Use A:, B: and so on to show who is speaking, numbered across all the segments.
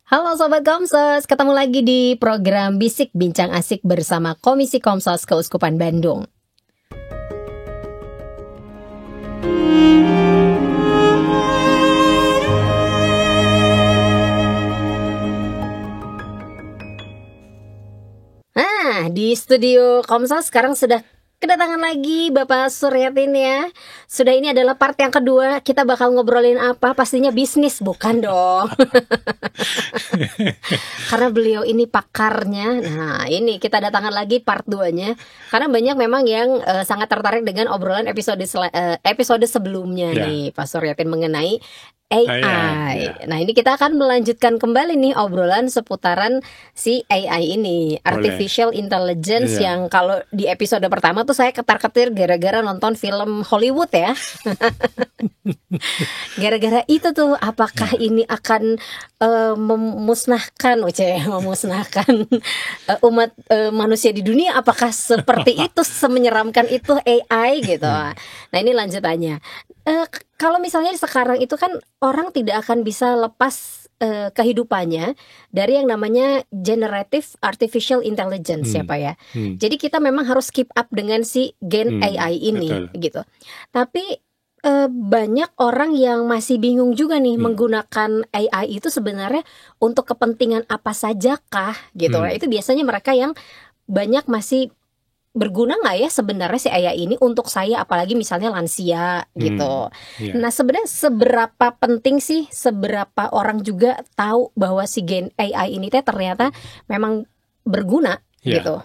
A: Halo Sobat Komsos, ketemu lagi di program Bisik Bincang Asik bersama Komisi Komsos Keuskupan Bandung. Nah, di studio Komsos sekarang sudah kedatangan lagi Bapak Suryatin ya. Sudah, ini adalah part yang kedua. Kita bakal ngobrolin apa? Pastinya bisnis, bukan dong? Karena beliau ini pakarnya. Nah, ini kita datangkan lagi part 2-nya. Karena banyak memang yang sangat tertarik dengan obrolan episode sebelumnya nih Pak Suryatin mengenai AI. Nah, ini kita akan melanjutkan kembali nih obrolan seputaran si AI ini, Artificial Intelligence, yang kalau di episode pertama tuh saya ketar-ketir gara-gara nonton film Hollywood ya. Gara-gara itu tuh, apakah ini akan memusnahkan umat manusia di dunia? Apakah seperti itu, semenyeramkan itu AI gitu? Nah, ini lanjutannya. Kalau misalnya sekarang itu kan orang tidak akan bisa lepas kehidupannya dari yang namanya Generative Artificial Intelligence ya Pak ya. Jadi kita memang harus keep up dengan si Gen AI ini gitu. Tapi banyak orang yang masih bingung juga nih menggunakan AI itu sebenarnya untuk kepentingan apa sajakah gitu. Itu biasanya mereka yang banyak masih berguna nggak ya sebenarnya si AI ini untuk saya, apalagi misalnya lansia gitu. Nah, sebenarnya seberapa penting sih, seberapa orang juga tahu bahwa si Gen AI ini ternyata memang berguna gitu.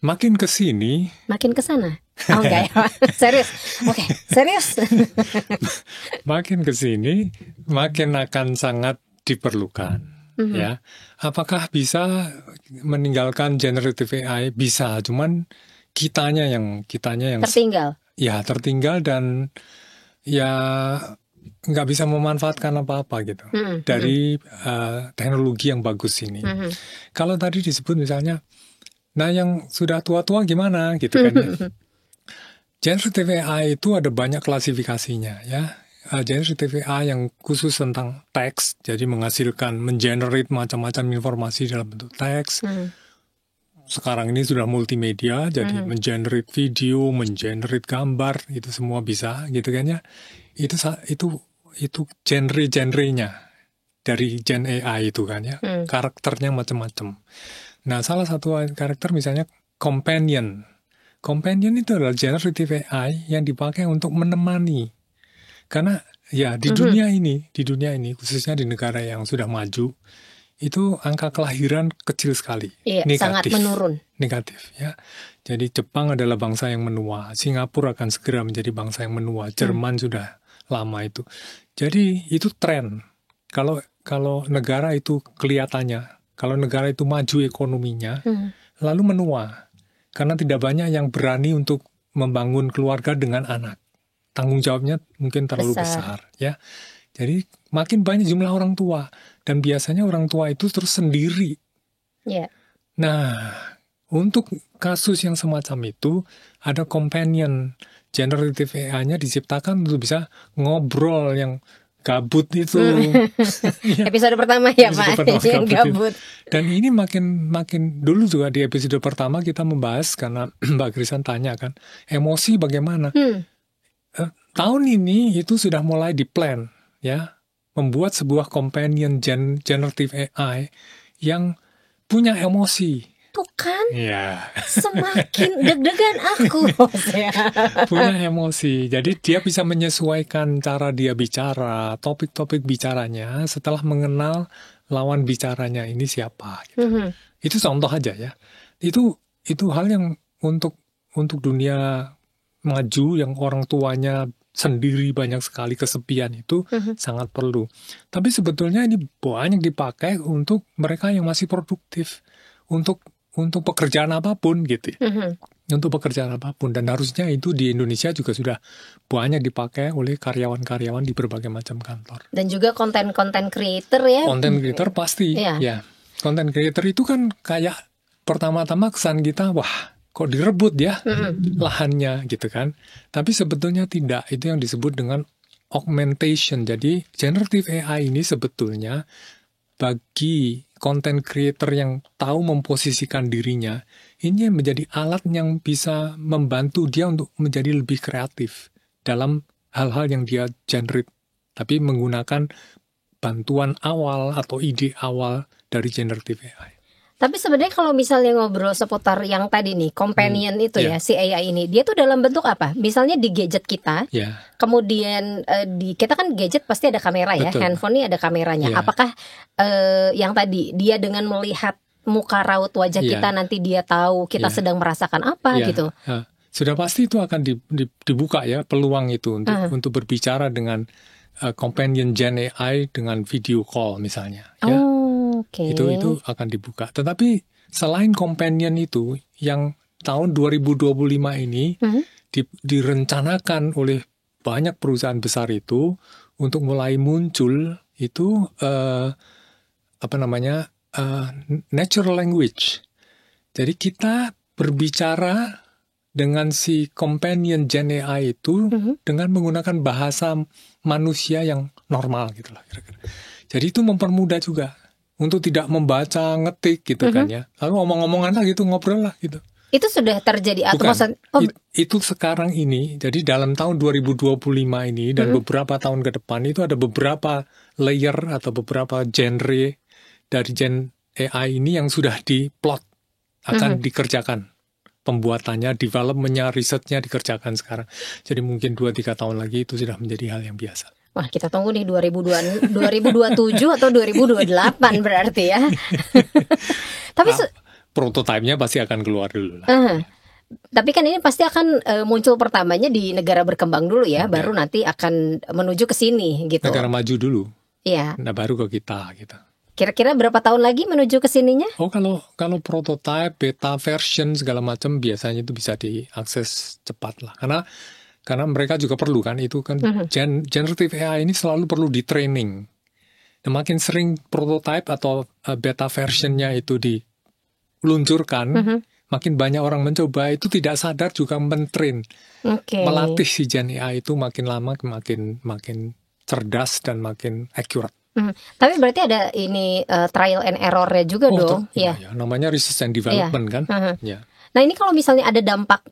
B: Makin kesini,
A: makin kesana. Oh enggak ya, serius. Oke, serius.
B: Makin kesini, makin akan sangat diperlukan. Ya, apakah bisa meninggalkan generative AI? Bisa, cuman kitanya yang
A: tertinggal.
B: Ya, tertinggal dan ya nggak bisa memanfaatkan apa-apa gitu dari teknologi yang bagus ini. Kalau tadi disebut misalnya, nah yang sudah tua-tua gimana gitu kan ya. Generative AI itu ada banyak klasifikasinya ya. Generative AI yang khusus tentang teks, jadi mengenerate macam-macam informasi dalam bentuk teks. Sekarang ini sudah multimedia, jadi mengenerate video, mengenerate gambar, itu semua bisa, gitu kan ya. Itu genre-genrenya dari Gen AI itu kan ya. Karakternya macam-macam. Nah, salah satu karakter misalnya companion. Companion itu adalah generative AI yang dipakai untuk menemani. Karena ya di dunia ini khususnya di negara yang sudah maju, itu angka kelahiran kecil sekali, negatif,
A: sangat menurun.
B: Negatif ya. Jadi Jepang adalah bangsa yang menua, Singapura akan segera menjadi bangsa yang menua, Jerman sudah lama itu. Jadi itu tren. Kalau negara itu kelihatannya, kalau negara itu maju ekonominya, lalu menua, karena tidak banyak yang berani untuk membangun keluarga dengan anak. Tanggung jawabnya mungkin terlalu besar ya. Jadi makin banyak jumlah orang tua, dan biasanya orang tua itu terus sendiri. Nah, untuk kasus yang semacam itu ada companion. Generative AI-nya diciptakan untuk bisa ngobrol yang gabut itu.
A: Episode pertama ya Pak, yang gabut.
B: Dan ini makin dulu juga di episode pertama kita membahas, karena Mbak Krisan tanya kan, emosi bagaimana? Tahun ini itu sudah mulai di-plan ya, membuat sebuah companion generative AI yang punya emosi.
A: Tuh kan,
B: ya.
A: Semakin deg-degan aku.
B: Punya emosi, jadi dia bisa menyesuaikan cara dia bicara, topik-topik bicaranya setelah mengenal lawan bicaranya ini siapa. Gitu. Itu contoh aja ya. Itu hal yang untuk dunia maju yang orang tuanya sendiri banyak sekali kesepian itu sangat perlu. Tapi sebetulnya ini banyak dipakai untuk mereka yang masih produktif, untuk pekerjaan apapun gitu. Untuk pekerjaan apapun, dan harusnya itu di Indonesia juga sudah banyak dipakai oleh karyawan-karyawan di berbagai macam kantor.
A: Dan juga konten-konten creator ya.
B: Konten creator pasti ya. Konten creator itu kan kayak pertama-tama kesan kita, wah kok direbut ya lahannya gitu kan. Tapi sebetulnya tidak, itu yang disebut dengan augmentation. Jadi generative AI ini sebetulnya bagi content creator yang tahu memposisikan dirinya, ini menjadi alat yang bisa membantu dia untuk menjadi lebih kreatif dalam hal-hal yang dia generate, tapi menggunakan bantuan awal atau ide awal dari generative AI.
A: Tapi sebenarnya kalau misalnya ngobrol seputar yang tadi nih, companion itu ya, si AI ini, dia tuh dalam bentuk apa? Misalnya di gadget kita, kemudian kita kan gadget pasti ada kamera ya, handphone ini ada kameranya. Apakah yang tadi, dia dengan melihat muka raut wajah kita, nanti dia tahu kita sedang merasakan apa gitu?
B: Sudah pasti itu akan dibuka ya, peluang itu untuk berbicara dengan companion Gen AI dengan video call misalnya. Itu akan dibuka. Tetapi selain companion itu, yang tahun 2025 ini direncanakan oleh banyak perusahaan besar itu untuk mulai muncul itu natural language. Jadi kita berbicara dengan si companion Gen AI itu dengan menggunakan bahasa manusia yang normal gitu lah kira-kira. Jadi itu mempermudah juga untuk tidak membaca, ngetik gitu kan ya. Lalu ngomong-ngomongan lah gitu, ngobrol lah gitu.
A: Itu sudah terjadi atau
B: itu sekarang ini, jadi dalam tahun 2025 ini dan beberapa tahun ke depan itu ada beberapa layer atau beberapa genre dari Gen AI ini yang sudah diplot akan dikerjakan. Pembuatannya, development-nya, risetnya dikerjakan sekarang. Jadi mungkin 2-3 tahun lagi itu sudah menjadi hal yang biasa.
A: Wah, kita tunggu nih 2027 atau 2028 berarti ya. Tapi
B: prototipenya pasti akan keluar dulu lah.
A: Tapi kan ini pasti akan muncul pertamanya di negara berkembang dulu ya, baru nanti akan menuju ke sini gitu.
B: Negara maju dulu.
A: Iya.
B: Nah, baru ke kita gitu.
A: Kira-kira berapa tahun lagi menuju ke sininya?
B: Oh, kalau prototype, beta version segala macam biasanya itu bisa diakses cepat lah. Karena mereka juga perlu kan, itu kan generative AI ini selalu perlu di training. Dan makin sering prototype atau beta versionnya itu diluncurkan, makin banyak orang mencoba, itu tidak sadar juga mentrain. Melatih si Gen AI itu makin lama makin cerdas dan makin accurate.
A: Tapi berarti ada ini trial and error-nya juga dong.
B: Ya, namanya research and development kan. Ya.
A: Nah ini kalau misalnya ada dampak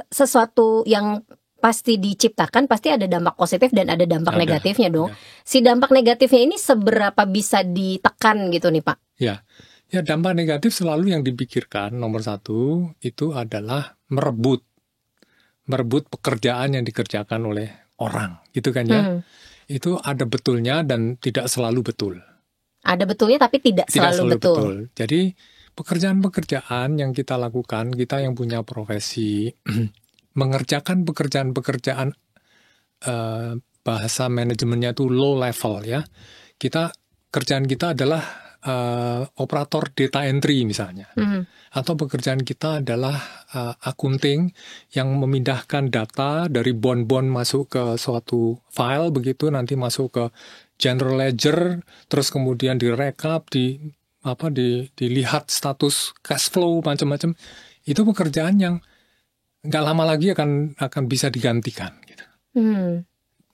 A: sesuatu yang pasti diciptakan, pasti ada dampak positif dan ada dampak negatifnya dong. Si dampak negatifnya ini seberapa bisa ditekan gitu nih Pak?
B: Ya dampak negatif selalu yang dipikirkan nomor satu itu adalah merebut pekerjaan yang dikerjakan oleh orang, gitu kan ya. Itu ada betulnya dan tidak selalu betul.
A: Ada betulnya tapi tidak selalu betul.
B: Jadi pekerjaan-pekerjaan yang kita lakukan, kita yang punya profesi, mengerjakan pekerjaan-pekerjaan bahasa manajemennya itu low level ya. Kerjaan kita adalah operator data entry misalnya. Atau pekerjaan kita adalah accounting yang memindahkan data dari bond-bond masuk ke suatu file, begitu nanti masuk ke general ledger, terus kemudian direkap, dilihat status cash flow macam-macam. Itu pekerjaan yang nggak lama lagi akan bisa digantikan gitu.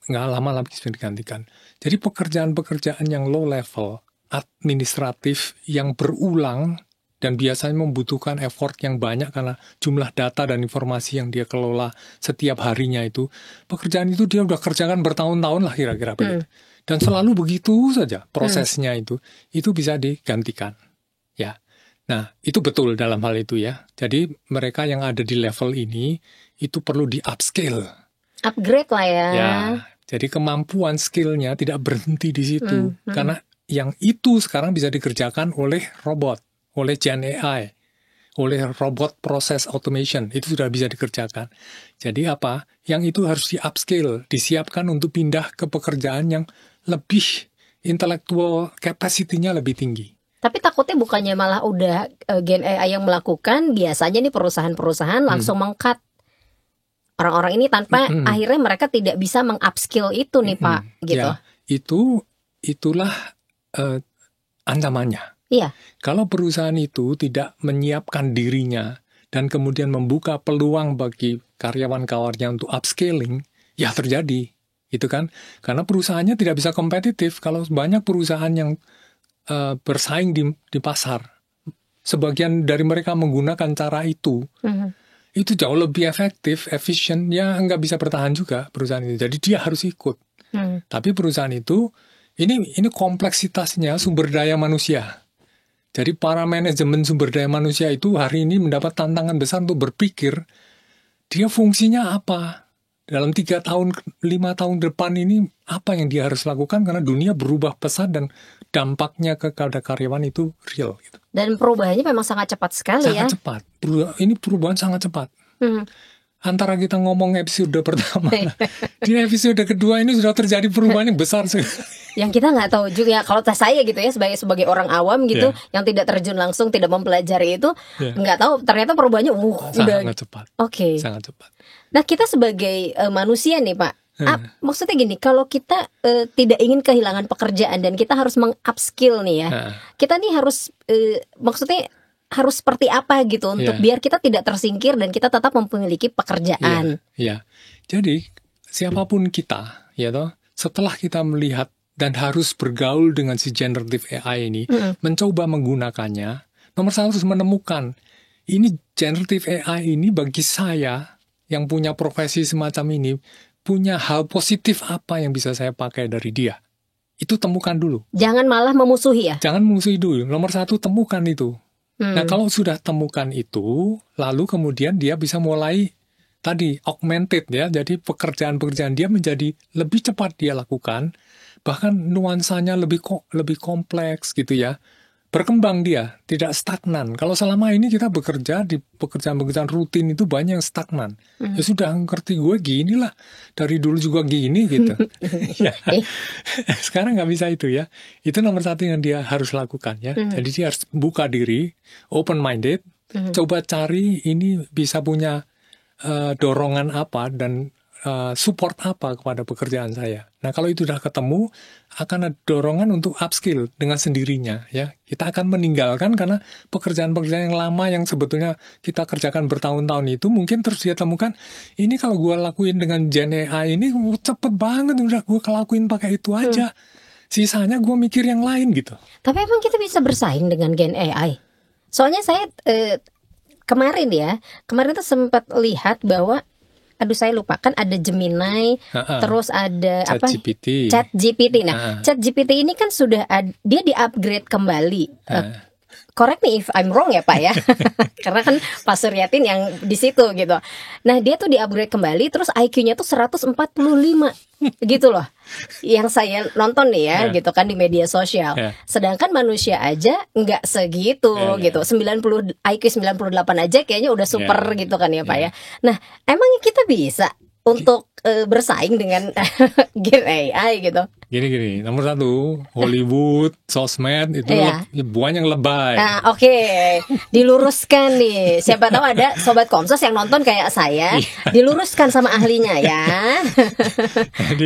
B: Nggak lama lagi bisa digantikan. Jadi pekerjaan-pekerjaan yang low level, administratif yang berulang dan biasanya membutuhkan effort yang banyak karena jumlah data dan informasi yang dia kelola setiap harinya itu, pekerjaan itu dia udah kerjakan bertahun-tahun lah kira-kira begitu. Dan selalu begitu saja prosesnya itu bisa digantikan. Ya. Nah, itu betul dalam hal itu ya. Jadi mereka yang ada di level ini itu perlu di-upscale.
A: Upgrade lah ya.
B: Ya. Jadi kemampuan skillnya tidak berhenti di situ. Karena yang itu sekarang bisa dikerjakan oleh robot, oleh Gen AI, oleh robot process automation. Itu sudah bisa dikerjakan. Jadi apa? Yang itu harus di-upscale, disiapkan untuk pindah ke pekerjaan yang lebih intellectual capacity-nya lebih tinggi.
A: Tapi takutnya bukannya malah udah Gen AI yang melakukan, biasanya nih perusahaan-perusahaan langsung meng-cut orang-orang ini tanpa akhirnya mereka tidak bisa meng-upskill itu nih Pak, gitu.
B: Ya, itulah ancamannya.
A: Iya.
B: Kalau perusahaan itu tidak menyiapkan dirinya dan kemudian membuka peluang bagi karyawan-karyawannya untuk upscaling, ya terjadi Itu kan karena perusahaannya tidak bisa kompetitif kalau banyak perusahaan yang bersaing di pasar. Sebagian dari mereka menggunakan cara itu. Itu jauh lebih efektif, efisien, ya nggak bisa bertahan juga perusahaan itu. Jadi dia harus ikut. Tapi perusahaan itu, ini kompleksitasnya sumber daya manusia. Jadi para manajemen sumber daya manusia itu hari ini mendapat tantangan besar untuk berpikir, dia fungsinya apa? Dalam 3 tahun, 5 tahun depan ini, apa yang dia harus lakukan? Karena dunia berubah pesat dan dampaknya kepada karyawan itu real. Gitu.
A: Dan perubahannya memang sangat cepat sekali
B: sangat cepat. Ini perubahan sangat cepat. Antara kita ngomong episode pertama, di episode kedua ini sudah terjadi perubahan yang besar sekali.
A: Yang kita nggak tahu juga. Kalau saya gitu ya, sebagai orang awam gitu, yang tidak terjun langsung, tidak mempelajari itu, nggak tahu. Ternyata perubahannya
B: sangat cepat.
A: Oke.
B: Sangat cepat.
A: Nah, kita sebagai manusia nih, Pak. Maksudnya gini, kalau kita tidak ingin kehilangan pekerjaan dan kita harus meng-upskill nih ya, kita nih harus maksudnya harus seperti apa gitu untuk biar kita tidak tersingkir dan kita tetap memiliki pekerjaan.
B: Jadi siapapun kita, ya toh, setelah kita melihat dan harus bergaul dengan si generative AI ini, mencoba menggunakannya, nomor satu harus menemukan ini generative AI ini bagi saya yang punya profesi semacam ini, punya hal positif apa yang bisa saya pakai dari dia. Itu temukan dulu.
A: Jangan malah memusuhi ya?
B: Jangan memusuhi dulu. Nomor satu, temukan itu. Nah, kalau sudah temukan itu, lalu kemudian dia bisa mulai tadi, augmented ya. Jadi pekerjaan-pekerjaan dia menjadi lebih cepat dia lakukan. Bahkan nuansanya lebih kompleks gitu ya. Berkembang dia, tidak stagnan. Kalau selama ini kita bekerja di pekerjaan-pekerjaan rutin itu banyak yang stagnan. Ya sudah, ngerti gue gini lah. Dari dulu juga gini gitu. Sekarang nggak bisa itu ya. Itu nomor satu yang dia harus lakukan ya. Jadi dia harus buka diri, open-minded. Coba cari ini bisa punya dorongan apa dan support apa kepada pekerjaan saya. Nah, kalau itu sudah ketemu, akan ada dorongan untuk upskill dengan sendirinya. Ya, kita akan meninggalkan karena pekerjaan-pekerjaan yang lama yang sebetulnya kita kerjakan bertahun-tahun itu mungkin terus dia temukan, ini kalau gue lakuin dengan Gen AI ini cepet banget, udah gue kelakuin pakai itu aja. Sisanya gue mikir yang lain gitu.
A: Tapi emang kita bisa bersaing dengan Gen AI? Soalnya saya kemarin tuh sempat lihat bahwa saya lupa, kan ada Gemini, terus ada ChatGPT. Nah, ChatGPT ini kan sudah dia di-upgrade kembali. Correct me if I'm wrong ya Pak ya. Karena kan Pak Suryatin yang di situ gitu. Nah, dia tuh di-upgrade kembali, terus IQ-nya tuh 145 gitu loh. Yang saya nonton nih ya, gitu kan di media sosial. Sedangkan manusia aja nggak segitu gitu. IQ 98 aja kayaknya udah super gitu kan ya Pak ya. Nah, emangnya kita bisa untuk bersaing dengan Gen AI gitu?
B: Gini, nomor satu, Hollywood, sosmed itu banyak yang lebay.
A: Nah, oke. Diluruskan nih. Siapa tahu ada sobat Komsos yang nonton kayak saya, diluruskan sama ahlinya ya.
B: Jadi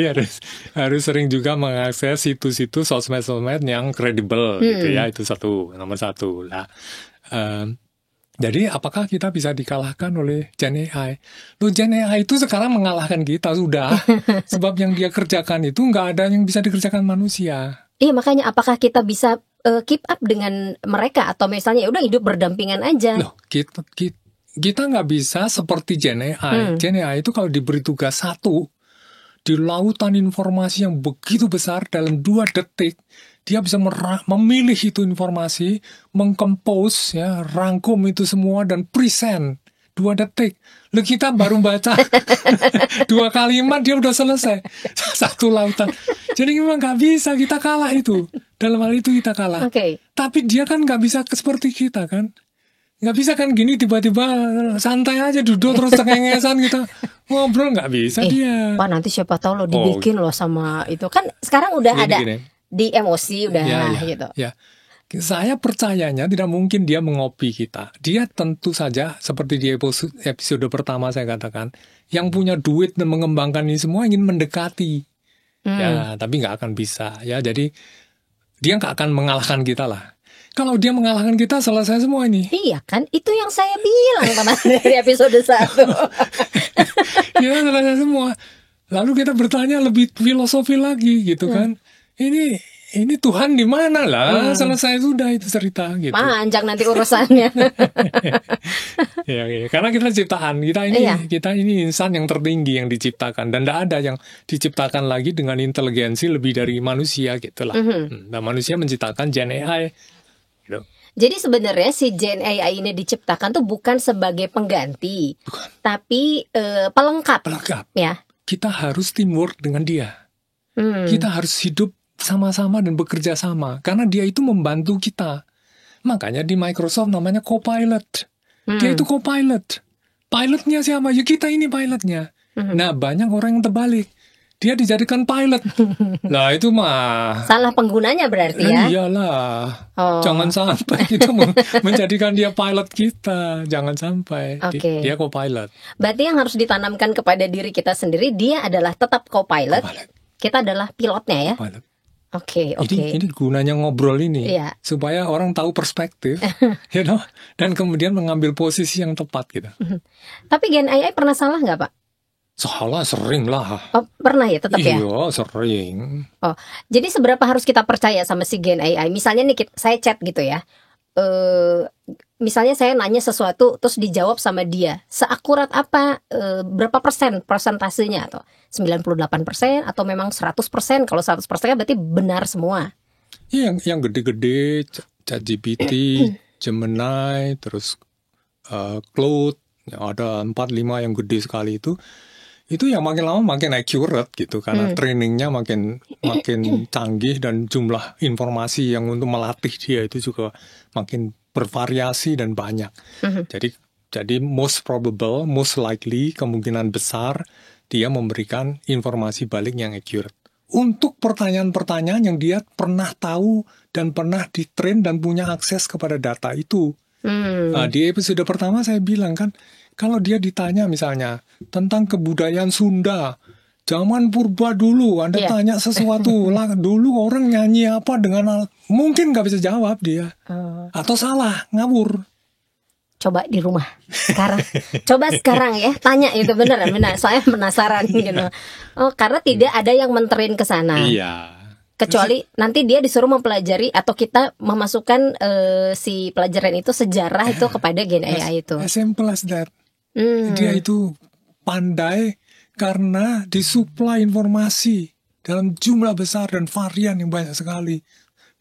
B: harus sering juga mengakses situs-situs sosmed yang kredibel gitu ya, itu nomor satu lah. Jadi apakah kita bisa dikalahkan oleh Gen AI? Gen AI itu sekarang mengalahkan kita sudah. Sebab yang dia kerjakan itu nggak ada yang bisa dikerjakan manusia.
A: Iya, makanya apakah kita bisa keep up dengan mereka? Atau misalnya udah hidup berdampingan aja?
B: Loh, kita nggak bisa seperti Gen AI. Gen AI itu kalau diberi tugas satu, di lautan informasi yang begitu besar dalam 2 detik, dia bisa memilih itu informasi, mengkompos, ya, rangkum itu semua dan present 2 detik. Lalu kita baru baca 2 kalimat dia udah selesai 1 lautan. Jadi memang nggak bisa, kita kalah itu. Dalam hal itu kita kalah. Tapi dia kan nggak bisa seperti kita kan. Nggak bisa kan gini tiba-tiba santai aja duduk terus cengengesan kita ngobrol, nggak bisa dia.
A: Pak, nanti siapa tahu lo dibikin lo sama itu kan sekarang udah ada. Di emosi udah gitu.
B: Ya. Saya percayanya tidak mungkin dia mengopi kita. Dia tentu saja seperti di episode pertama saya katakan, yang punya duit dan mengembangkan ini semua ingin mendekati. Ya, tapi nggak akan bisa ya. Jadi dia nggak akan mengalahkan kita lah. Kalau dia mengalahkan kita, selesai semua ini.
A: Iya kan, itu yang saya bilang kemarin dari episode 1.
B: Ya, selesai semua. Lalu kita bertanya lebih filosofi lagi gitu kan. Ini Tuhan di mana lah? Selesai sudah itu cerita gitu.
A: Panjang nanti urusannya.
B: Ya, karena kita ciptaan, kita ini insan yang tertinggi yang diciptakan, dan tidak ada yang diciptakan lagi dengan inteligensi lebih dari manusia gitulah. Nah, manusia menciptakan Gen AI gitu.
A: Jadi sebenarnya si Gen AI ini diciptakan tuh bukan sebagai pengganti, tapi pelengkap. Ya.
B: Kita harus teamwork dengan dia. Kita harus hidup sama-sama dan bekerja sama, karena dia itu membantu kita. Makanya di Microsoft namanya Copilot. Dia itu Copilot. Pilotnya siapa? Ya kita ini pilotnya. Nah, banyak orang yang terbalik. Dia dijadikan pilot. Lah itu mah
A: salah penggunanya berarti ya.
B: Iyalah. Jangan sampai kita menjadikan dia pilot kita. Jangan sampai. Dia co-pilot.
A: Berarti yang harus ditanamkan kepada diri kita sendiri, dia adalah tetap co-pilot. Kita adalah pilotnya ya.
B: Co-pilot.
A: Oke.
B: Ini gunanya ngobrol ini, supaya orang tahu perspektif, dan kemudian mengambil posisi yang tepat gitu.
A: Tapi Gen AI pernah salah nggak, Pak?
B: Salah, sering lah.
A: Pernah ya, tetap ya?
B: Iya, sering.
A: Jadi seberapa harus kita percaya sama si Gen AI? Misalnya nih, saya chat gitu ya. Misalnya saya nanya sesuatu terus dijawab sama dia, seakurat apa, berapa persen persentasenya, atau 98% atau memang 100%? Kalau 100% berarti benar semua.
B: Iya, yang gede-gede, ChatGPT, Gemini, terus Claude, ada 4-5 yang gede sekali itu yang makin lama makin accurate gitu, karena trainingnya makin canggih, dan jumlah informasi yang untuk melatih dia itu juga makin bervariasi dan banyak. Jadi most probable, most likely, kemungkinan besar dia memberikan informasi balik yang accurate untuk pertanyaan-pertanyaan yang dia pernah tahu dan pernah ditrain dan punya akses kepada data itu. Nah, di episode pertama saya bilang kan, kalau dia ditanya misalnya tentang kebudayaan Sunda zaman purba dulu, Anda tanya sesuatu lah, dulu orang nyanyi apa dengan mungkin nggak bisa jawab dia, atau salah, ngawur.
A: Coba di rumah sekarang, coba sekarang ya, tanya itu benar. Saya penasaran gitu. Karena tidak ada yang menterin ke sana.
B: Iya.
A: Kecuali nanti dia disuruh mempelajari, atau kita memasukkan si pelajaran itu, sejarah itu kepada Gen AI itu.
B: As simple as that. Dia itu pandai karena disuplai informasi dalam jumlah besar dan varian yang banyak sekali.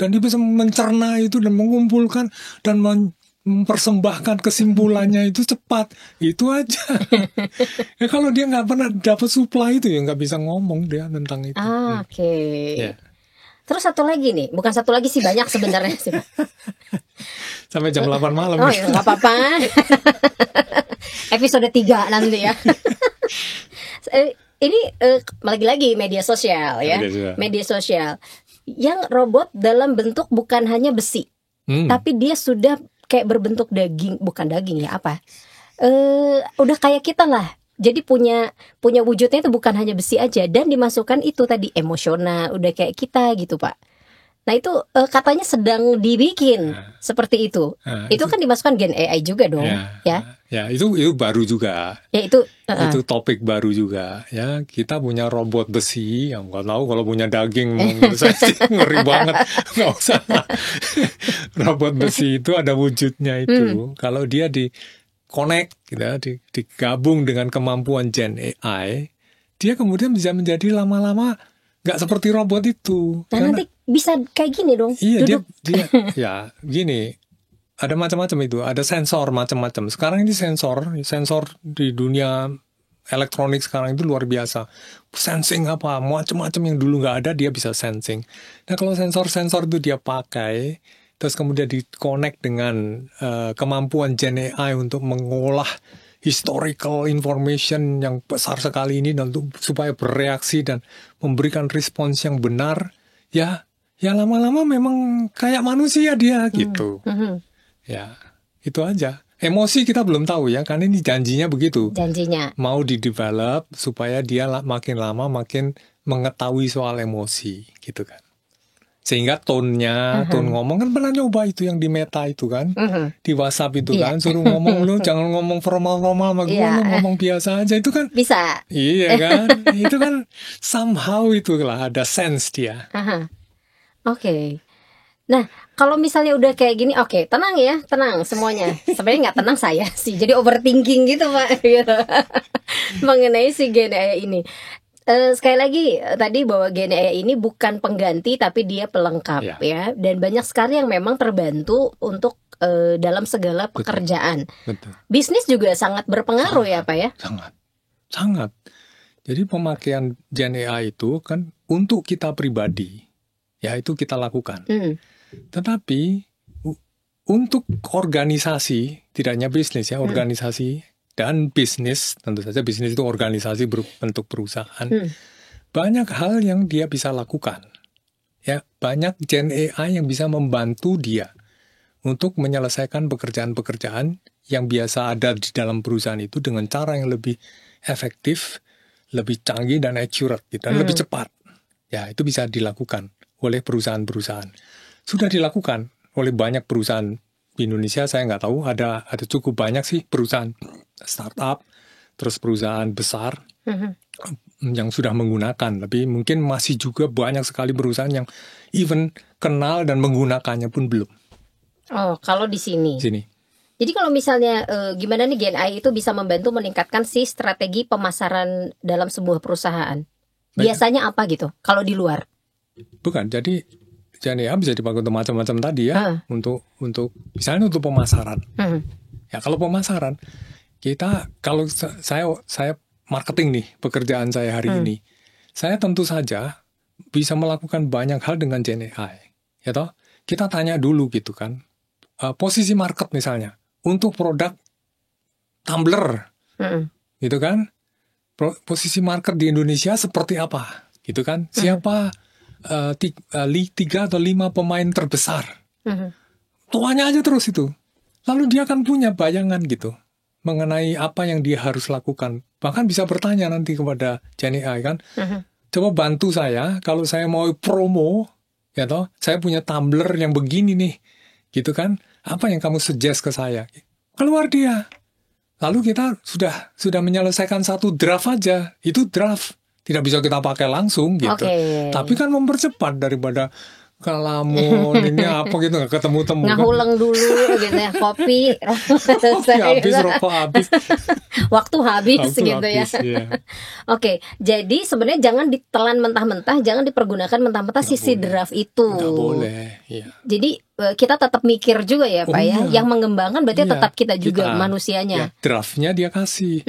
B: Dan dia bisa mencerna itu dan mengumpulkan dan mempersembahkan kesimpulannya itu cepat. Itu aja. Ya, kalau dia nggak pernah dapat supply itu, ya nggak bisa ngomong dia tentang itu.
A: Oke. Yeah. Terus satu lagi nih, bukan satu lagi sih, banyak sebenarnya sih.
B: Sampai jam 8 malam.
A: Oh ya, nggak apa-apa. Episode 3 nanti ya. Ini lagi-lagi media sosial ya. Media sosial yang robot dalam bentuk bukan hanya besi, tapi dia sudah kayak berbentuk daging, bukan daging ya, apa? Udah kayak kita lah. Jadi punya wujudnya itu bukan hanya besi aja, dan dimasukkan itu tadi emosional, udah kayak kita gitu, Pak. Nah itu katanya sedang dibikin seperti itu. Itu kan dimasukkan Gen AI juga dong, ya?
B: Ya, itu baru juga.
A: Ya itu
B: topik baru juga. Ya, kita punya robot besi yang nggak tahu kalau punya daging, menurut saya sih ngeri banget. Nggak usah. Robot besi itu ada wujudnya itu. Kalau dia connect, gitu, digabung dengan kemampuan Gen AI, dia kemudian bisa menjadi lama-lama nggak seperti robot itu.
A: Nah, nanti bisa kayak gini dong.
B: Iya, dia ya gini. Ada macam-macam itu, ada sensor macam-macam. Sekarang ini sensor di dunia elektronik sekarang itu luar biasa. Sensing apa, macam-macam yang dulu nggak ada dia bisa sensing. Nah, kalau sensor itu dia pakai, terus kemudian di-connect dengan kemampuan Gen AI untuk mengolah historical information yang besar sekali ini, dan supaya bereaksi dan memberikan respons yang benar, ya lama-lama memang kayak manusia dia gitu. Ya, itu aja. Emosi kita belum tahu ya, karena ini janjinya begitu.
A: Janjinya
B: mau di-develop supaya dia makin lama makin mengetahui soal emosi gitu kan. Sehingga tone ngomong kan pernah nyoba itu yang di Meta itu kan, di WhatsApp itu kan, suruh ngomong lu jangan ngomong formal-formal sama gue, lu ngomong biasa aja itu kan.
A: Bisa.
B: Iya kan, itu kan somehow itulah ada sense dia.
A: Oke. Nah, kalau misalnya udah kayak gini, oke, tenang ya, tenang semuanya. Sebenarnya nggak tenang saya sih, jadi overthinking gitu Pak, gitu. Mengenai si Gen AI ini. Sekali lagi tadi bahwa Gen AI ini bukan pengganti tapi dia pelengkap ya. Dan banyak sekali yang memang terbantu untuk dalam segala pekerjaan.
B: Betul.
A: Bisnis juga sangat berpengaruh ya Pak ya.
B: Sangat. Jadi pemakaian Gen AI itu kan untuk kita pribadi, ya itu kita lakukan. Tetapi untuk organisasi, tidak hanya bisnis ya, organisasi dan bisnis, tentu saja bisnis itu organisasi berbentuk perusahaan. Banyak hal yang dia bisa lakukan. Ya, banyak Gen AI yang bisa membantu dia untuk menyelesaikan pekerjaan-pekerjaan yang biasa ada di dalam perusahaan itu dengan cara yang lebih efektif, lebih canggih dan accurate gitu, dan lebih cepat. Ya, itu bisa dilakukan oleh perusahaan-perusahaan. Sudah dilakukan oleh banyak perusahaan di Indonesia, saya nggak tahu, ada cukup banyak sih perusahaan startup, terus perusahaan besar yang sudah menggunakan. Tapi mungkin masih juga banyak sekali perusahaan yang even kenal dan menggunakannya pun belum.
A: Oh, kalau di sini. Jadi kalau misalnya gimana nih Gen AI itu bisa membantu meningkatkan si strategi pemasaran dalam sebuah perusahaan? Biasanya apa gitu kalau di luar?
B: Bukan, jadi Gen AI bisa dipakai untuk macam-macam tadi ya, untuk misalnya untuk pemasaran. Ya kalau pemasaran, kalau saya marketing nih, pekerjaan saya hari ini, saya tentu saja bisa melakukan banyak hal dengan Gen AI. Ya toh, kita tanya dulu gitu kan, posisi market misalnya untuk produk tumbler, gitu kan, posisi market di Indonesia seperti apa, gitu kan, siapa 3 atau 5 pemain terbesar, tuanya aja terus itu, lalu dia akan punya bayangan gitu mengenai apa yang dia harus lakukan. Bahkan bisa bertanya nanti kepada Gen AI kan, coba bantu saya kalau saya mau promo, ya toh, saya punya tumbler yang begini nih, gitu kan, apa yang kamu suggest ke saya? Keluar dia. Lalu kita sudah menyelesaikan satu draft aja, itu draft. Tidak bisa kita pakai langsung gitu. Tapi kan mempercepat daripada kalamun ini apa gitu nggak ketemu-temu.
A: Ngahuleng dulu gitu ya, kopi
B: habis, rokok habis.
A: Waktu habis gitu ya. Oke, jadi sebenarnya jangan ditelan mentah-mentah, jangan dipergunakan mentah-mentah sisi draft itu.
B: Nggak boleh. Iya.
A: Jadi kita tetap mikir juga ya Pak ya. Yang mengembangkan berarti tetap kita juga manusianya.
B: Ya, draftnya dia kasih.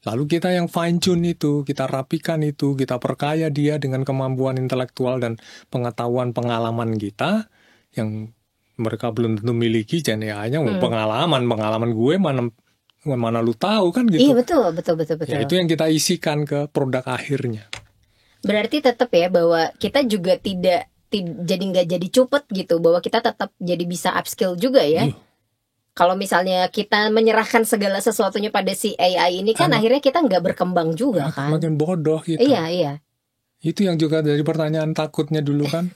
B: Lalu kita yang fine tune itu, kita rapikan itu, kita perkaya dia dengan kemampuan intelektual dan pengetahuan-pengalaman kita yang mereka belum tentu miliki. Gen AI-nya pengalaman gue mana lu tahu kan gitu.
A: Iya betul.
B: Ya, itu yang kita isikan ke produk akhirnya.
A: Berarti tetap ya bahwa kita juga jadi nggak jadi cupet gitu, bahwa kita tetap jadi bisa upskill juga ya. Kalau misalnya kita menyerahkan segala sesuatunya pada si AI ini kan akhirnya kita nggak berkembang juga kan.
B: Makin bodoh gitu.
A: Iya.
B: Itu yang juga dari pertanyaan takutnya dulu kan.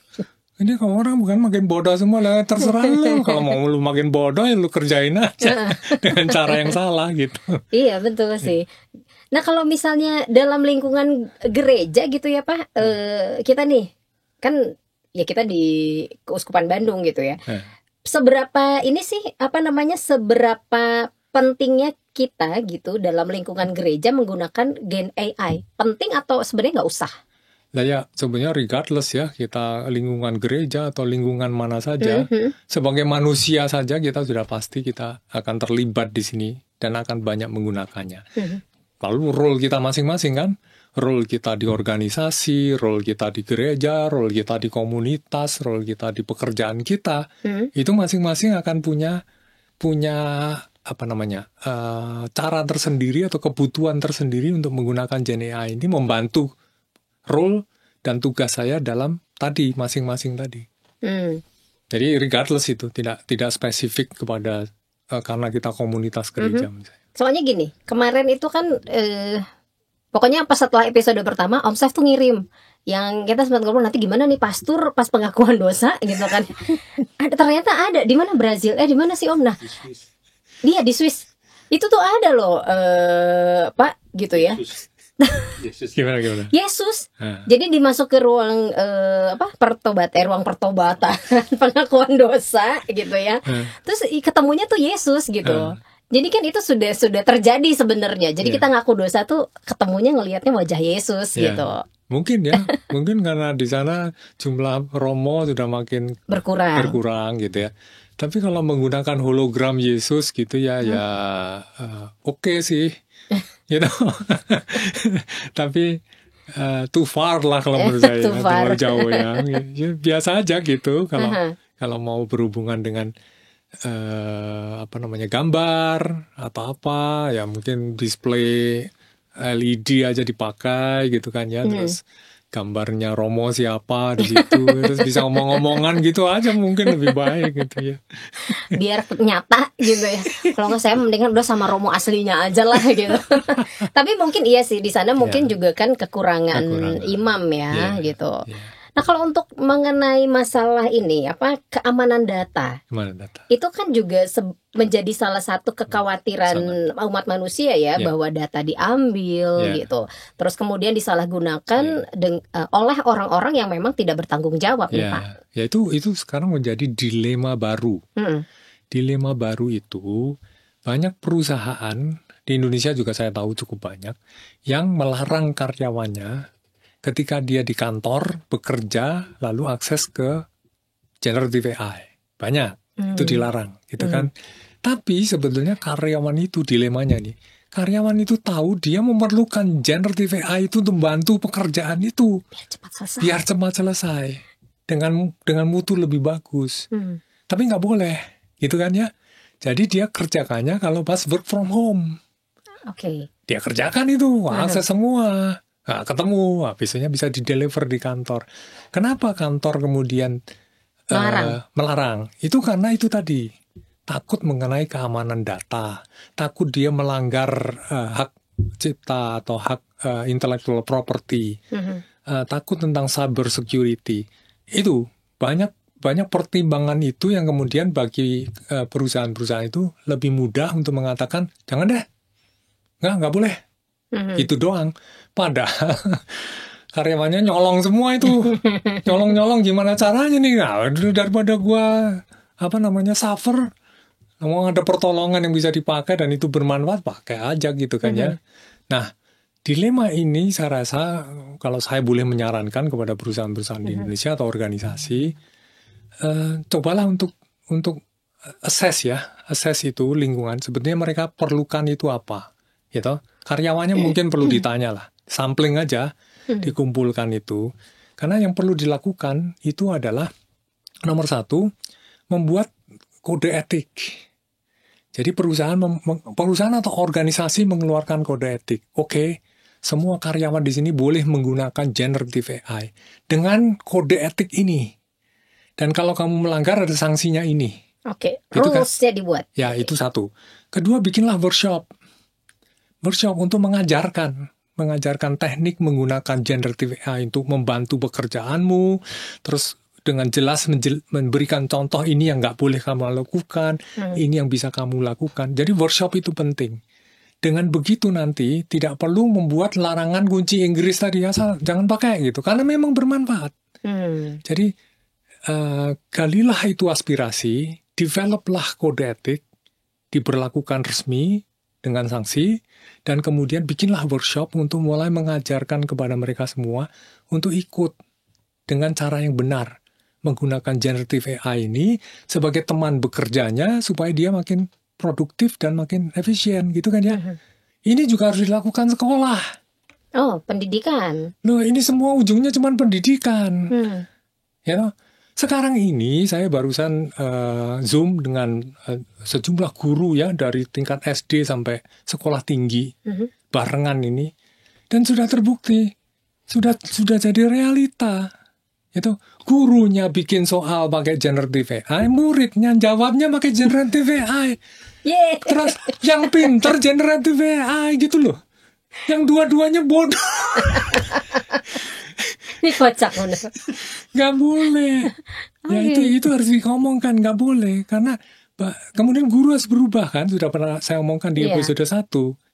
B: Ini kalau orang bukan makin bodoh semua lah, terserah lu. Kalau mau lu makin bodoh ya lu kerjain aja dengan cara yang salah gitu.
A: Iya betul sih. Nah kalau misalnya dalam lingkungan gereja gitu ya Pak, kita nih kan ya kita di Keuskupan Bandung gitu ya. Seberapa pentingnya kita gitu dalam lingkungan gereja menggunakan Gen AI? Penting atau sebenarnya nggak usah?
B: Nah ya sebenarnya regardless ya, kita lingkungan gereja atau lingkungan mana saja, sebagai manusia saja kita sudah pasti kita akan terlibat di sini dan akan banyak menggunakannya. Lalu role kita masing-masing kan, role kita di organisasi, role kita di gereja, role kita di komunitas, role kita di pekerjaan kita, itu masing-masing akan punya cara tersendiri atau kebutuhan tersendiri untuk menggunakan Gen AI ini membantu role dan tugas saya dalam tadi masing-masing tadi. Jadi regardless itu tidak spesifik kepada karena kita komunitas gereja misalnya.
A: Soalnya gini, kemarin itu kan pokoknya pas setelah episode pertama Om Chef tuh ngirim yang kita sempat ngobrol nanti gimana nih pastur pas pengakuan dosa gitu kan. Ternyata ada di mana Brazil, di mana sih Om? Nah, dia di Swiss. Itu tuh ada loh, Pak, gitu ya.
B: Yesus. Gimana?
A: Yesus. Jadi dimasuk ke ruang ruang pertobatan, pengakuan dosa gitu ya. Terus ketemunya tuh Yesus gitu. Jadi kan itu sudah terjadi sebenarnya. Jadi kita ngaku dosa tuh ketemunya ngelihatnya wajah Yesus gitu.
B: Mungkin karena di sana jumlah romo sudah makin berkurang gitu ya. Tapi kalau menggunakan hologram Yesus gitu ya oke sih. Gitu. Tapi too far lah kalau menurut saya, terlalu jauh ya. Biasa aja gitu kalau mau berhubungan dengan gambar atau apa ya, mungkin display LED aja dipakai gitu kan ya. Terus gambarnya Romo siapa di situ, terus bisa ngomong-ngomongan gitu aja mungkin lebih baik gitu ya.
A: Biar nyata gitu ya. Kalau nggak saya mendingan udah sama Romo aslinya aja lah gitu. Tapi mungkin iya sih di sana mungkin juga kan kekurangan imam ya gitu. Nah kalau untuk mengenai masalah ini keamanan data, itu kan juga menjadi salah satu kekhawatiran umat manusia ya, bahwa data diambil gitu, terus kemudian disalahgunakan oleh orang-orang yang memang tidak bertanggung jawab nih Pak.
B: Ya itu sekarang menjadi dilema baru. Dilema baru itu banyak perusahaan di Indonesia juga saya tahu cukup banyak yang melarang karyawannya ketika dia di kantor bekerja lalu akses ke generative AI. Banyak itu dilarang gitu kan. Tapi sebetulnya karyawan itu dilemanya nih. Karyawan itu tahu dia memerlukan generative AI itu untuk membantu pekerjaan itu biar cepat selesai dengan mutu lebih bagus. Tapi nggak boleh gitu kan ya. Jadi dia kerjakannya kalau pas work from home. Dia kerjakan itu, akses semua. Ketemu, biasanya bisa di-deliver di kantor. Kenapa kantor kemudian melarang? Itu karena itu tadi, takut mengenai keamanan data, takut dia melanggar hak cipta atau hak intellectual property, takut tentang cyber security. Itu banyak pertimbangan itu yang kemudian bagi perusahaan-perusahaan itu lebih mudah untuk mengatakan, jangan deh, nggak boleh. Itu doang. Padahal karyawannya nyolong semua itu. Nyolong gimana caranya nih? Nah, daripada gua suffer, mau ada pertolongan yang bisa dipakai dan itu bermanfaat, pakai aja gitu kan ya. Nah, dilema ini saya rasa kalau saya boleh menyarankan kepada perusahaan-perusahaan di Indonesia atau organisasi, cobalah untuk assess itu lingkungan. Sebetulnya mereka perlukan itu apa, gitu. Karyawannya mungkin perlu ditanya lah, sampling aja, dikumpulkan itu. Karena yang perlu dilakukan itu adalah nomor 1, membuat kode etik. Jadi perusahaan atau organisasi mengeluarkan kode etik. Oke, semua karyawan di sini boleh menggunakan generative AI dengan kode etik ini. Dan kalau kamu melanggar ada sanksinya ini.
A: Rules-nya dibuat.
B: Ya, itu 1. Kedua, bikinlah workshop untuk mengajarkan teknik menggunakan generative AI untuk membantu pekerjaanmu, terus dengan jelas memberikan contoh ini yang nggak boleh kamu lakukan, ini yang bisa kamu lakukan. Jadi workshop itu penting. Dengan begitu nanti tidak perlu membuat larangan kunci Inggris tadi asal jangan pakai gitu, karena memang bermanfaat. Jadi galilah itu aspirasi, developlah kode etik, diberlakukan resmi dengan sanksi, dan kemudian bikinlah workshop untuk mulai mengajarkan kepada mereka semua untuk ikut dengan cara yang benar. Menggunakan generative AI ini sebagai teman bekerjanya supaya dia makin produktif dan makin efisien gitu kan ya. Ini juga harus dilakukan sekolah.
A: Pendidikan.
B: Loh, ini semua ujungnya cuma pendidikan. Ya, sekarang ini saya barusan Zoom dengan sejumlah guru ya dari tingkat SD sampai sekolah tinggi barengan ini, dan sudah terbukti sudah jadi realita. Itu gurunya bikin soal pakai generative AI, muridnya jawabnya pakai generative AI. Terus yang pinter generative AI gitu loh. Yang dua-duanya bodoh.
A: Ini kocak bener.
B: Nggak boleh. Ya itu harus dikomongkan, nggak boleh. Karena kemudian guru harus berubah kan. Sudah pernah saya omongkan di episode 1.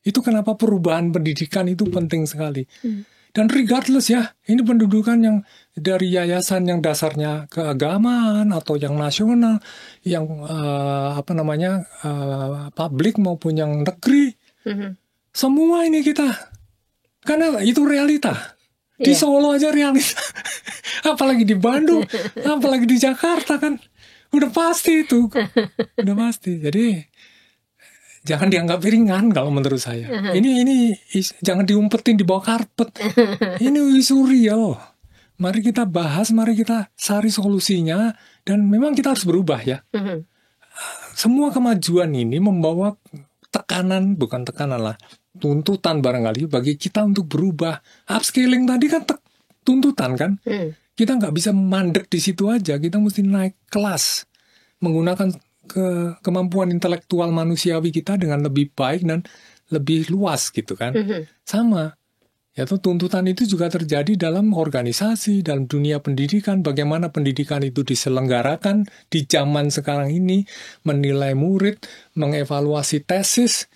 B: Itu kenapa perubahan pendidikan itu penting sekali. Dan regardless ya, ini pendudukan yang dari yayasan yang dasarnya keagamaan atau yang nasional, yang publik maupun yang negeri, semua ini kita, karena itu realita. Di Solo aja realita, apalagi di Bandung, apalagi di Jakarta kan, udah pasti itu, udah pasti. Jadi jangan dianggap ringan kalau menurut saya. Ini jangan diumpetin di bawah karpet. Ini isu real. Mari kita bahas, mari kita cari solusinya, dan memang kita harus berubah ya. Semua kemajuan ini membawa tekanan, bukan tekanan lah, tuntutan barangkali bagi kita untuk berubah. Upscaling tadi kan tuntutan kan. Kita nggak bisa mandek di situ aja. Kita mesti naik kelas, menggunakan kemampuan intelektual manusiawi kita dengan lebih baik dan lebih luas gitu kan. Sama. Yaitu tuntutan itu juga terjadi dalam organisasi, dalam dunia pendidikan. Bagaimana pendidikan itu diselenggarakan di zaman sekarang ini, menilai murid, mengevaluasi tesis.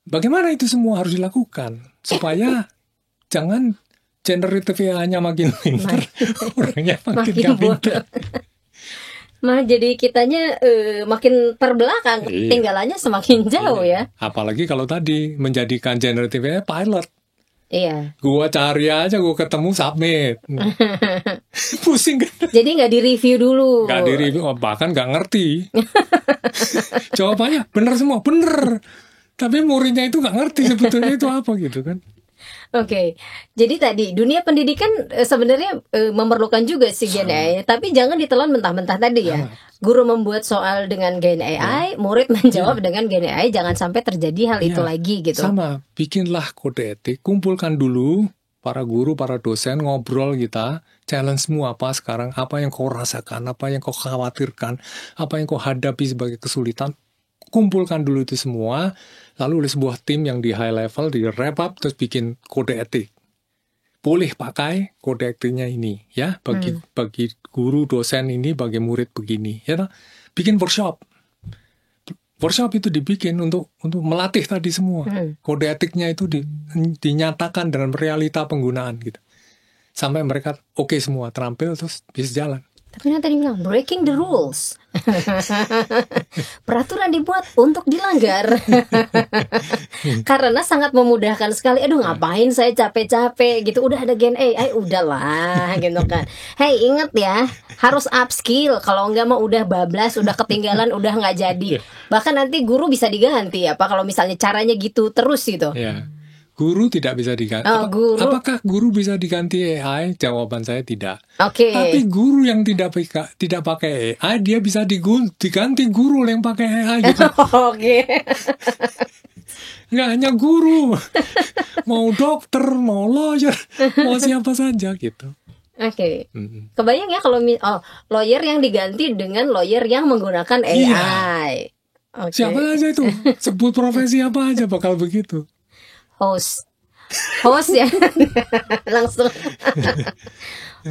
B: Bagaimana itu semua harus dilakukan supaya jangan generative AI-nya makin pintar, orangnya makin gak pintar.
A: Jadi kitanya makin terbelakang, tinggalannya semakin jauh ya.
B: Apalagi kalau tadi menjadikan generative AI pilot.
A: Iya.
B: Gua cari aja, gua ketemu, submit. Pusing kan?
A: Jadi nggak di-review dulu.
B: Nggak di-review, bahkan nggak ngerti. Jawabannya bener semua, bener. Tapi muridnya itu nggak ngerti sebetulnya itu apa gitu kan.
A: Oke. Jadi tadi dunia pendidikan sebenarnya memerlukan juga sih Gen AI, tapi jangan ditelan mentah-mentah tadi ya. Guru membuat soal dengan Gen AI, murid menjawab dengan Gen AI, jangan sampai terjadi hal itu lagi gitu.
B: Sama, bikinlah kode etik, kumpulkan dulu para guru, para dosen, ngobrol kita, challenge-mu apa sekarang, apa yang kau rasakan, apa yang kau khawatirkan, apa yang kau hadapi sebagai kesulitan. Kumpulkan dulu itu semua, lalu oleh sebuah tim yang di high level, di wrap up, terus bikin kode etik. Boleh pakai kode etiknya ini, ya, bagi guru, dosen ini, bagi murid begini, ya, bikin workshop. Workshop itu dibikin untuk melatih tadi semua. Kode etiknya itu dinyatakan dengan realita penggunaan gitu. Sampai mereka oke semua, terampil, terus bisa jalan.
A: Tapi nanti dia bilang breaking the rules. Peraturan dibuat untuk dilanggar. Karena sangat memudahkan sekali. Aduh ngapain saya capek-capek gitu. Udah ada Gen AI, udahlah gitu kan. Hey ingat ya, harus upskill. Kalau enggak mah udah bablas, udah ketinggalan, udah nggak jadi. Bahkan nanti guru bisa diganti apa kalau misalnya caranya gitu terus gitu.
B: Yeah. Guru tidak bisa diganti. Apakah guru bisa diganti AI? Jawaban saya tidak.
A: Oke.
B: Tapi guru yang tidak pakai AI, dia bisa diganti guru yang pakai AI gitu.
A: Oke.
B: Nggak hanya guru, mau dokter, mau lawyer, mau siapa saja gitu.
A: Oke. Kebayang ya kalau lawyer yang diganti dengan lawyer yang menggunakan AI.
B: Iya. Okay. Siapa aja itu? Sebut profesi apa aja bakal begitu.
A: Host ya. Langsung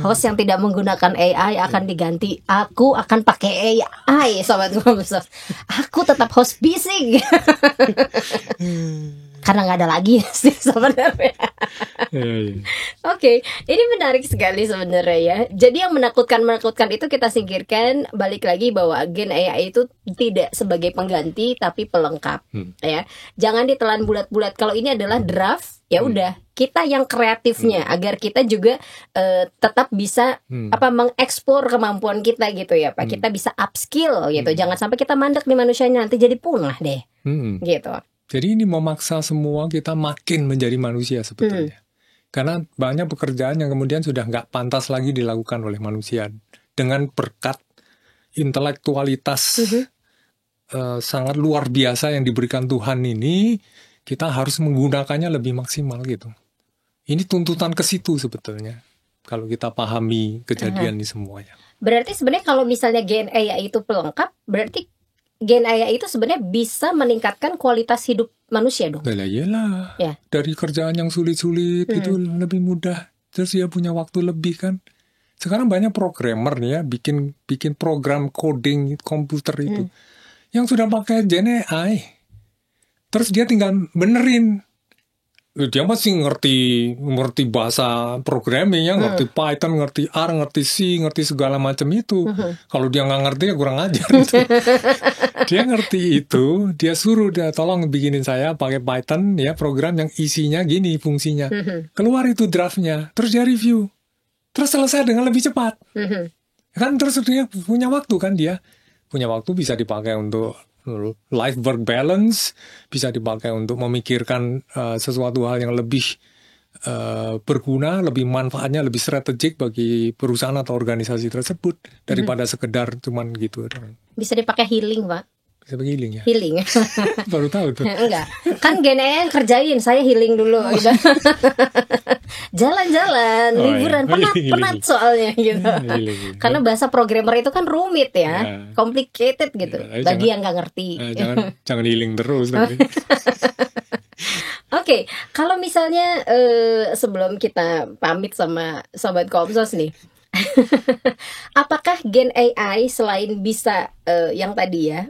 A: host yang tidak menggunakan AI akan diganti. Aku akan pakai AI, sobat Gomsos. Aku tetap host bising. Karena nggak ada lagi sih sebenarnya. Oke, ini menarik sekali sebenarnya ya. Jadi yang menakutkan itu kita singkirkan. Balik lagi bahwa Gen AI itu tidak sebagai pengganti tapi pelengkap. Ya, jangan ditelan bulat-bulat. Kalau ini adalah draft, ya udah kita yang kreatifnya agar kita juga tetap bisa mengeksplor kemampuan kita gitu ya Pak. Kita bisa upskill gitu. Jangan sampai kita mandek di manusianya, nanti jadi punah deh. Gitu.
B: Jadi ini memaksa semua kita makin menjadi manusia sebetulnya. Karena banyak pekerjaan yang kemudian sudah nggak pantas lagi dilakukan oleh manusia. Dengan berkat intelektualitas sangat luar biasa yang diberikan Tuhan ini, kita harus menggunakannya lebih maksimal gitu. Ini tuntutan ke situ sebetulnya. Kalau kita pahami kejadian ini semuanya.
A: Berarti sebenarnya kalau misalnya Gen AI itu pelengkap, berarti Gen AI itu sebenarnya bisa meningkatkan kualitas hidup manusia dong.
B: Iyalah. Ya. Dari kerjaan yang sulit-sulit itu lebih mudah terus dia punya waktu lebih kan. Sekarang banyak programmer nih ya, bikin program coding komputer itu yang sudah pakai Gen AI. Terus dia tinggal benerin. Dia masih ngerti bahasa programming ya, ngerti Python, ngerti R, ngerti C, ngerti segala macam itu. Kalau dia nggak ngerti ya kurang ajar gitu. Dia ngerti itu, dia suruh dia tolong bikinin saya pakai Python ya, program yang isinya gini fungsinya. Keluar itu draftnya, terus dia review. Terus selesai dengan lebih cepat. Kan terus dia punya waktu kan, dia punya waktu bisa dipakai untuk life work balance, bisa dipakai untuk memikirkan sesuatu hal yang lebih berguna, lebih manfaatnya, lebih strategik bagi perusahaan atau organisasi tersebut daripada sekedar cuman gitu.
A: Bisa dipakai healing, Pak.
B: Bisa healing ya?
A: Healing.
B: Baru tahu tuh.
A: Enggak. Kan Gen AI yang kerjain, saya healing dulu gitu. Jalan-jalan, liburan, penat soalnya gitu. Karena bahasa programmer itu kan rumit ya, complicated gitu. Bagi yang nggak ngerti.
B: Jangan healing terus.
A: Oke, kalau misalnya sebelum kita pamit sama Sobat Komsos nih, apakah Gen AI selain bisa yang tadi ya,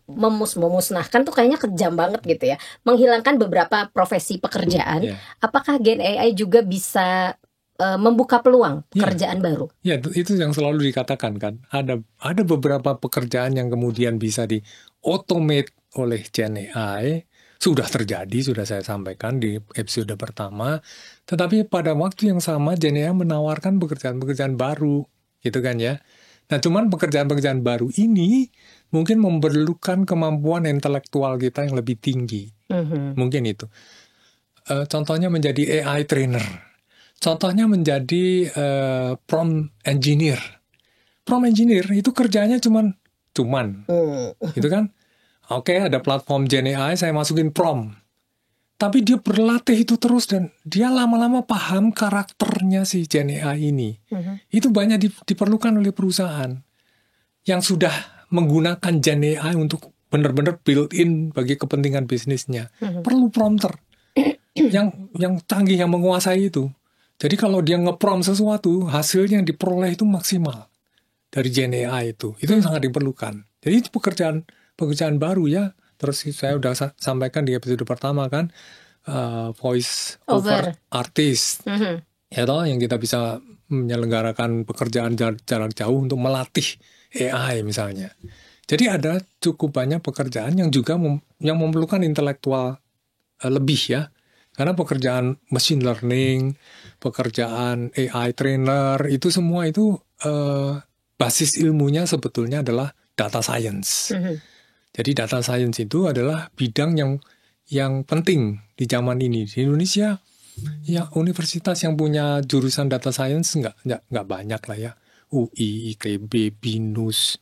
A: memusnahkan tuh kayaknya kejam banget gitu ya, menghilangkan beberapa profesi pekerjaan, apakah Gen AI juga bisa membuka peluang pekerjaan baru? Ya,
B: itu yang selalu dikatakan kan, ada beberapa pekerjaan yang kemudian bisa di-automate oleh Gen AI. Sudah terjadi, sudah saya sampaikan di episode pertama, tetapi pada waktu yang sama Gen AI menawarkan pekerjaan-pekerjaan baru, gitu kan ya. Nah, cuman pekerjaan-pekerjaan baru ini mungkin memerlukan kemampuan intelektual kita yang lebih tinggi. Mungkin itu. Contohnya menjadi AI trainer. Contohnya menjadi prompt engineer. Prompt engineer itu kerjanya cuman. Gitu kan? Oke, ada platform Gen AI, saya masukin prompt. Tapi dia berlatih itu terus dan dia lama-lama paham karakternya si Gen AI ini. Itu banyak diperlukan oleh perusahaan yang sudah menggunakan Gen AI untuk benar-benar built-in bagi kepentingan bisnisnya. Perlu prompter yang canggih, yang menguasai itu. Jadi kalau dia nge-prompt sesuatu, hasilnya yang diperoleh itu maksimal dari Gen AI itu. Itu yang sangat diperlukan. Jadi itu pekerjaan baru ya. Terus saya udah sampaikan di episode pertama kan, voice over artist. Ya toh, yang kita bisa menyelenggarakan pekerjaan jarak jauh untuk melatih AI misalnya. Jadi ada cukup banyak pekerjaan yang juga yang memerlukan intelektual lebih ya. Karena pekerjaan machine learning, pekerjaan AI trainer, itu semua itu basis ilmunya sebetulnya adalah data science. Jadi data science itu adalah bidang yang penting di zaman ini. Di Indonesia, ya universitas yang punya jurusan data science nggak banyak lah ya. UI, ITB, BINUS,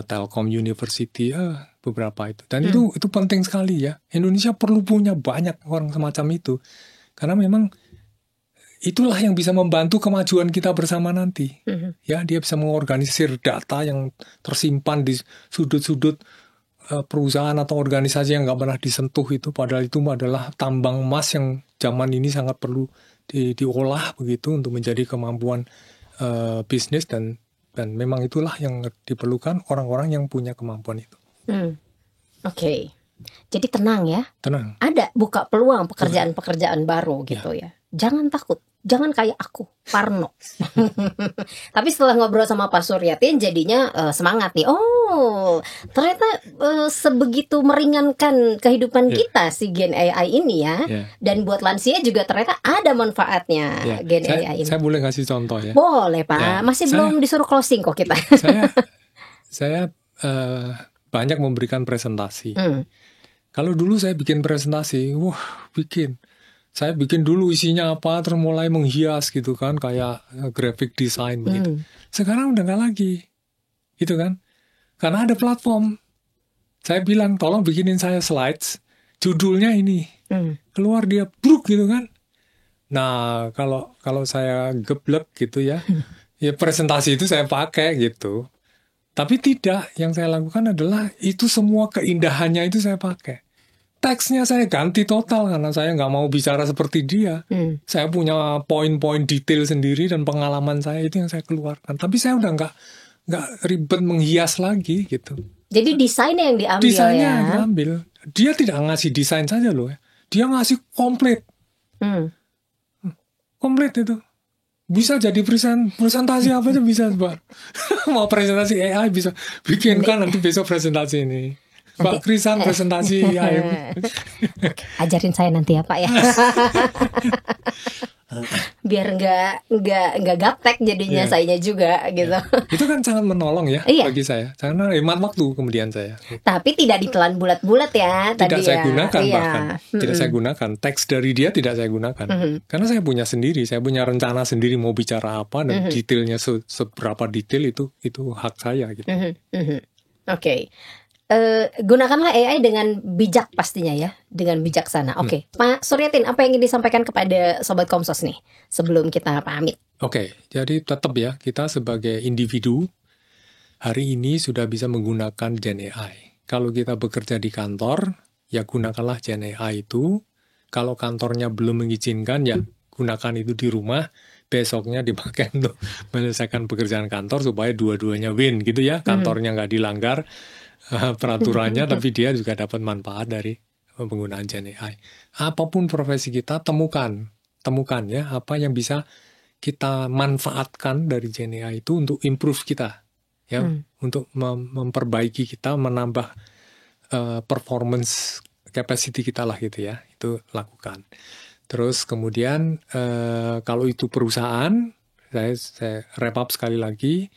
B: Telkom University, beberapa itu. Dan itu penting sekali ya. Indonesia perlu punya banyak orang semacam itu. Karena memang itulah yang bisa membantu kemajuan kita bersama nanti. Ya, dia bisa mengorganisir data yang tersimpan di sudut-sudut perusahaan atau organisasi yang nggak pernah disentuh itu, padahal itu adalah tambang emas yang zaman ini sangat perlu diolah begitu untuk menjadi kemampuan bisnis dan memang itulah yang diperlukan orang-orang yang punya kemampuan itu.
A: Oke. Jadi tenang ya.
B: Tenang.
A: Ada buka peluang pekerjaan-pekerjaan baru gitu ya. Jangan takut. Jangan kayak aku, Parno. Tapi setelah ngobrol sama Pak Suryatin jadinya semangat nih. Oh, ternyata sebegitu meringankan kehidupan kita si Gen AI ini ya. Dan buat lansia juga ternyata ada manfaatnya Gen AI ini.
B: Saya boleh kasih contoh ya?
A: Boleh Pak, masih belum disuruh closing kok kita.
B: Saya banyak memberikan presentasi. Kalau dulu saya bikin presentasi, saya bikin dulu isinya apa, terus mulai menghias gitu kan, kayak graphic design begitu. Sekarang udah nggak lagi, gitu kan? Karena ada platform. Saya bilang, tolong bikinin saya slides, judulnya ini. Keluar dia, bruk gitu kan. Nah, kalau saya geblek gitu ya, ya presentasi itu saya pakai gitu. Tapi tidak, yang saya lakukan adalah itu semua keindahannya itu saya pakai. teksnya saya ganti total karena saya nggak mau bicara seperti dia. Saya punya poin-poin detail sendiri dan pengalaman saya itu yang saya keluarkan. Tapi saya udah nggak ribet menghias lagi gitu.
A: Jadi desainnya yang diambil.
B: Desainnya yang diambil. Dia tidak ngasih desain saja loh ya. Dia ngasih komplit. Komplit itu. Bisa jadi presentasi apa aja bisa, Pak. Mau presentasi AI bisa bikinkan nanti besok presentasi ini. Pak Krisan presentasi AI.
A: Ajarin saya nanti ya Pak ya. Biar nggak gaptek jadinya sayanya juga gitu.
B: Itu kan sangat menolong ya bagi saya. Karena hemat waktu kemudian saya.
A: Tapi tidak ditelan bulat-bulat ya.
B: Tidak saya gunakan bahkan. Tidak saya gunakan. Teks dari dia tidak saya gunakan. Karena saya punya sendiri. Saya punya rencana sendiri mau bicara apa dan detailnya seberapa detail itu hak saya gitu.
A: Oke. Gunakanlah AI dengan bijak pastinya ya, dengan bijaksana. Oke. Pak Suryatin, apa yang ingin disampaikan kepada Sobat Komsos nih sebelum kita pamit?
B: Oke, jadi tetap ya, kita sebagai individu hari ini sudah bisa menggunakan Gen AI. Kalau kita bekerja di kantor, ya gunakanlah Gen AI itu. Kalau kantornya belum mengizinkan, ya gunakan itu di rumah. Besoknya dipakai untuk menyelesaikan pekerjaan kantor supaya dua-duanya win gitu ya. Kantornya nggak dilanggar peraturannya, tapi dia juga dapat manfaat dari penggunaan Gen AI. Apapun profesi kita, temukan ya apa yang bisa kita manfaatkan dari Gen AI itu untuk improve kita, ya, untuk memperbaiki kita, menambah performance capacity kita lah gitu ya, itu lakukan. Terus kemudian kalau itu perusahaan, saya wrap up sekali lagi,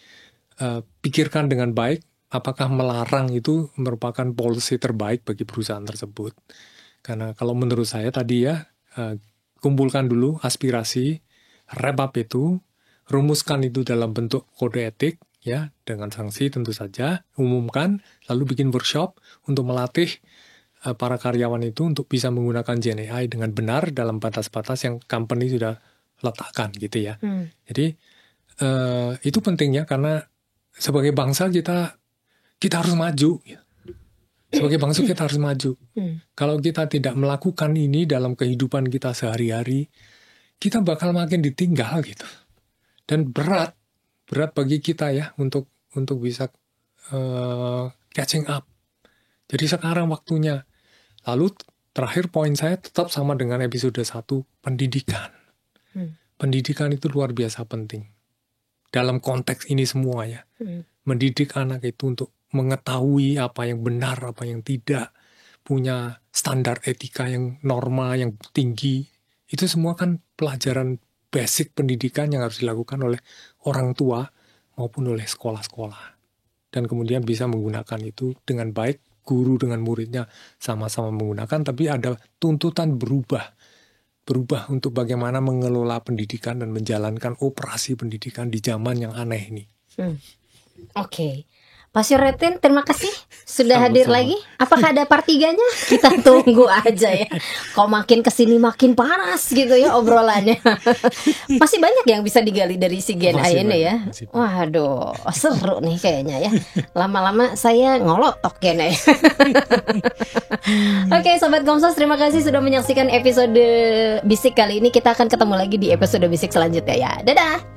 B: pikirkan dengan baik. Apakah melarang itu merupakan policy terbaik bagi perusahaan tersebut? Karena kalau menurut saya tadi ya, kumpulkan dulu aspirasi, wrap up itu, rumuskan itu dalam bentuk kode etik, ya, dengan sanksi tentu saja, umumkan, lalu bikin workshop untuk melatih para karyawan itu untuk bisa menggunakan Gen AI dengan benar dalam batas-batas yang company sudah letakkan gitu ya. Jadi itu pentingnya karena sebagai bangsa kita harus maju. Sebagai bangsa kita harus maju. Kalau kita tidak melakukan ini dalam kehidupan kita sehari-hari, kita bakal makin ditinggal gitu. Dan berat bagi kita ya untuk bisa catching up. Jadi sekarang waktunya. Lalu terakhir poin saya tetap sama dengan episode 1, pendidikan. Pendidikan itu luar biasa penting. Dalam konteks ini semua ya. Mendidik anak itu untuk mengetahui apa yang benar, apa yang tidak, punya standar etika yang norma, yang tinggi. Itu semua kan pelajaran basic pendidikan yang harus dilakukan oleh orang tua maupun oleh sekolah-sekolah. Dan kemudian bisa menggunakan itu dengan baik, guru dengan muridnya sama-sama menggunakan, tapi ada tuntutan berubah untuk bagaimana mengelola pendidikan dan menjalankan operasi pendidikan di zaman yang aneh ini.
A: Oke. Pak Suryatin, terima kasih sudah hadir lagi. Apakah ada part 3-nya? Kita tunggu aja ya. Kok makin kesini makin panas gitu ya obrolannya. Masih banyak yang bisa digali dari si Gen AI ini ya. Waduh, seru nih kayaknya ya. Lama-lama saya ngolotok Gen AI. Oke, Sobat Komsos, terima kasih sudah menyaksikan episode Bisik kali ini. Kita akan ketemu lagi di episode Bisik selanjutnya ya. Dadah.